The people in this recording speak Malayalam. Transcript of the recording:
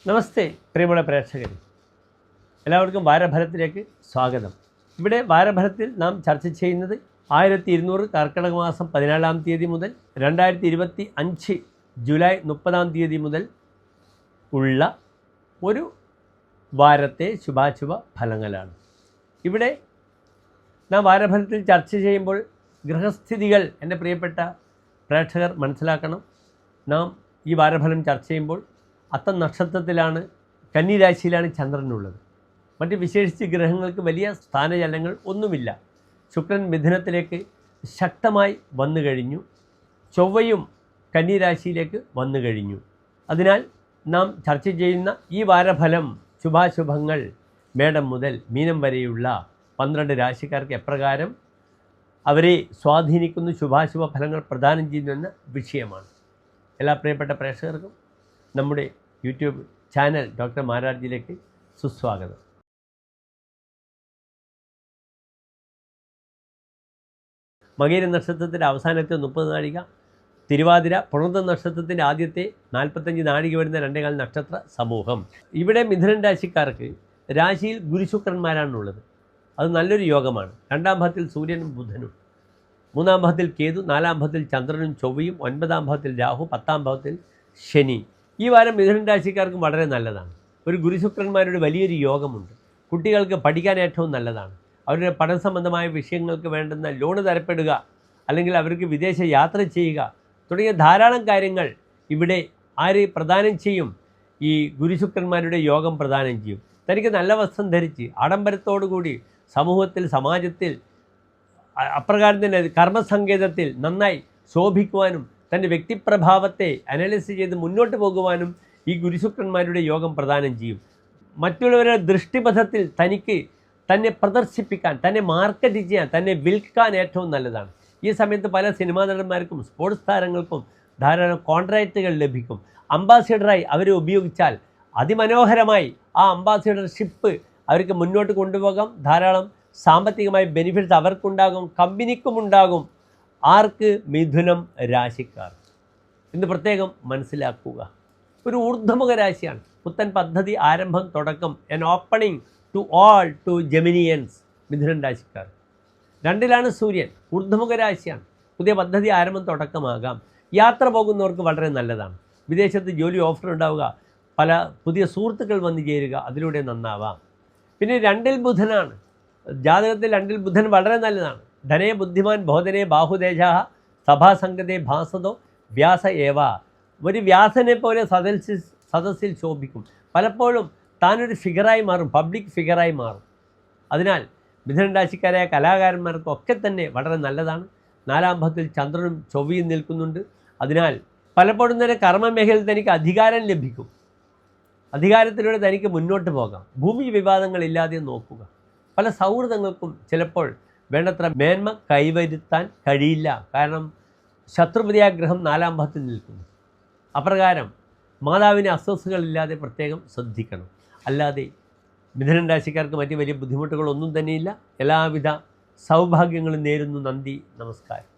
നമസ്തേ പ്രിയമുള്ള പ്രേക്ഷകരെ, എല്ലാവർക്കും വാരഫലത്തിലേക്ക് സ്വാഗതം. ഇവിടെ വാരഫലത്തിൽ നാം ചർച്ച ചെയ്യുന്നത് 1200 കർക്കിടക മാസം 14-ാം തീയതി മുതൽ 2025 ജൂലൈ 30-ാം തീയതി മുതൽ ഉള്ള ഒരു വാരത്തെ ശുഭാശുഭ ഫലങ്ങളാണ്. ഇവിടെ നാം വാരഫലത്തിൽ ചർച്ച ചെയ്യുമ്പോൾ ഗ്രഹസ്ഥിതികൾ എൻ്റെ പ്രിയപ്പെട്ട പ്രേക്ഷകർ മനസ്സിലാക്കണം. നാം ഈ വാരഫലം ചർച്ച ചെയ്യുമ്പോൾ അത്തം നക്ഷത്രത്തിലാണ്, കന്നിരാശിയിലാണ് ചന്ദ്രനുള്ളത്. മറ്റ് വിശേഷിച്ച് ഗ്രഹങ്ങൾക്ക് വലിയ സ്ഥാനചലനങ്ങൾ ഒന്നുമില്ല. ശുക്രൻ മിഥുനത്തിലേക്ക് ശക്തമായി വന്നു കഴിഞ്ഞു, ചൊവ്വയും കന്നിരാശിയിലേക്ക് വന്നു കഴിഞ്ഞു. അതിനാൽ നാം ചർച്ച ചെയ്യുന്ന ഈ വാരഫലം ശുഭാശുഭങ്ങൾ മേടം മുതൽ മീനം വരെയുള്ള 12 രാശിക്കാർക്ക് എപ്രകാരം അവരെ സ്വാധീനിക്കുന്ന ശുഭാശുഭ ഫലങ്ങൾ പ്രദാനം ചെയ്യുന്നുവെന്ന വിഷയമാണ്. എല്ലാ പ്രിയപ്പെട്ട പ്രേക്ഷകർക്കും നമ്മുടെ യൂട്യൂബ് ചാനൽ ഡോക്ടർ മാരാർജിയിലേക്ക് സുസ്വാഗതം. മകീര നക്ഷത്രത്തിൻ്റെ അവസാനത്തെ 30 നാഴിക, തിരുവാതിര പുണർന്ന നക്ഷത്രത്തിൻ്റെ ആദ്യത്തെ 45 നാഴിക വരുന്ന 2 നക്ഷത്ര സമൂഹം. ഇവിടെ മിഥുനൻ രാശിക്കാർക്ക് രാശിയിൽ ഗുരുശുക്രന്മാരാണുള്ളത്. അത് നല്ലൊരു യോഗമാണ്. 2-ാം ഭാവത്തിൽ സൂര്യനും ബുധനും, 3-ാം ഭാവത്തിൽ കേതു, 4-ാം ഭാവത്തിൽ ചന്ദ്രനും ചൊവ്വയും, 9-ാം ഭാവത്തിൽ രാഹു, 10-ാം ഭാവത്തിൽ ശനി. ഈ വാരം മിഥുനൻ രാശിക്കാർക്കും വളരെ നല്ലതാണ്. ഒരു ഗുരുശുക്രന്മാരുടെ വലിയൊരു യോഗമുണ്ട്. കുട്ടികൾക്ക് പഠിക്കാൻ ഏറ്റവും നല്ലതാണ്. അവരുടെ പഠന സംബന്ധമായ വിഷയങ്ങൾക്ക് വേണ്ടുന്ന ലോണ് തരപ്പെടുക, അല്ലെങ്കിൽ അവർക്ക് വിദേശ യാത്ര ചെയ്യുക തുടങ്ങിയ ധാരാളം കാര്യങ്ങൾ ഇവിടെ ആര് പ്രദാനം ചെയ്യും? ഈ ഗുരുശുക്രന്മാരുടെ യോഗം പ്രദാനം ചെയ്യും. തനിക്ക് നല്ല വസ്ത്രം ധരിച്ച് ആഡംബരത്തോടുകൂടി സമൂഹത്തിൽ, സമാജത്തിൽ, അപ്രകാരം തന്നെ കർമ്മസങ്കേതത്തിൽ നന്നായി ശോഭിക്കുവാനും തൻ്റെ വ്യക്തിപ്രഭാവത്തെ അനലൈസ് ചെയ്ത് മുന്നോട്ട് പോകുവാനും ഈ ഗുരുശുക്രന്മാരുടെ യോഗം പ്രദാനം ചെയ്യും. മറ്റുള്ളവരുടെ ദൃഷ്ടിപഥത്തിൽ തനിക്ക് തന്നെ പ്രദർശിപ്പിക്കാൻ, തന്നെ മാർക്കറ്റ് ചെയ്യാൻ, തന്നെ വിൽക്കാൻ ഏറ്റവും നല്ലതാണ്. ഈ സമയത്ത് പല സിനിമാ നടന്മാർക്കും സ്പോർട്സ് താരങ്ങൾക്കും ധാരാളം കോൺട്രാക്റ്റുകൾ ലഭിക്കും. അംബാസിഡറായി അവരെ ഉപയോഗിച്ചാൽ അതിമനോഹരമായി ആ അംബാസിഡർഷിപ്പ് അവർക്ക് മുന്നോട്ട് കൊണ്ടുപോകാം. ധാരാളം സാമ്പത്തികമായ ബെനിഫിറ്റ്സ് അവർക്കുണ്ടാകും, കമ്പനിക്കുമുണ്ടാകും. ആർക്ക്? മിഥുനം രാശിക്കാർ. ഇന്ന് പ്രത്യേകം മനസ്സിലാക്കുക, ഒരു ഊർധ്വമുഖ രാശിയാണ്. പുത്തൻ പദ്ധതി ആരംഭം, തുടക്കം, an opening to all to Geminians. മിഥുനൻ രാശിക്കാർ 2-ലാണ് സൂര്യൻ, ഊർധ്വമുഖ രാശിയാണ്. പുതിയ പദ്ധതി ആരംഭം, തുടക്കമാകാം. യാത്ര പോകുന്നവർക്ക് വളരെ നല്ലതാണ്. വിദേശത്ത് ജോലി ഓഫർ ഉണ്ടാവുക, പല പുതിയ സുഹൃത്തുക്കൾ വന്നു ചേരുക, അതിലൂടെ നന്നാവാം. പിന്നെ 2-ൽ ബുധനാണ്. ജാതകത്തിൽ 2-ൽ ബുധൻ വളരെ നല്ലതാണ്. ധനേ ബുദ്ധിമാൻ ബോധനേ ബാഹുദേശ സഭാസംഗതേ ഭാസതോ വ്യാസ ഏവ. ഒരു വ്യാസനെ പോലെ സദസ്സിൽ ശോഭിക്കും. പലപ്പോഴും താനൊരു ഫിഗറായി മാറും, പബ്ലിക് ഫിഗറായി മാറും. അതിനാൽ മിഥുനൻ രാശിക്കാരായ കലാകാരന്മാർക്കൊക്കെ തന്നെ വളരെ നല്ലതാണ്. 4-ാം ഭാവത്തിൽ ചന്ദ്രനും ചൊവ്വയും നിൽക്കുന്നുണ്ട്. അതിനാൽ പലപ്പോഴും തന്നെ കർമ്മമേഖലയിൽ തനിക്ക് അധികാരം ലഭിക്കും. അധികാരത്തിലൂടെ തനിക്ക് മുന്നോട്ട് പോകാം. ഭൂമി വിവാദങ്ങളില്ലാതെ നോക്കുക. പല സൗഹൃദങ്ങൾക്കും ചിലപ്പോൾ വേണ്ടത്ര മേന്മ കൈവരുത്താൻ കഴിയില്ല. കാരണം ശത്രുപതിയാഗ്രഹം 4-ാം ഭാവത്തിൽ നിൽക്കുന്നു. അപ്രകാരം മാതാവിന് അസ്വസ്ഥതകളില്ലാതെ പ്രത്യേകം ശ്രദ്ധിക്കണം. അല്ലാതെ മിഥുനൻ രാശിക്കാർക്ക് മറ്റ് വലിയ ബുദ്ധിമുട്ടുകളൊന്നും തന്നെയില്ല. എല്ലാവിധ സൗഭാഗ്യങ്ങളും നേരുന്നു. നന്ദി, നമസ്കാരം.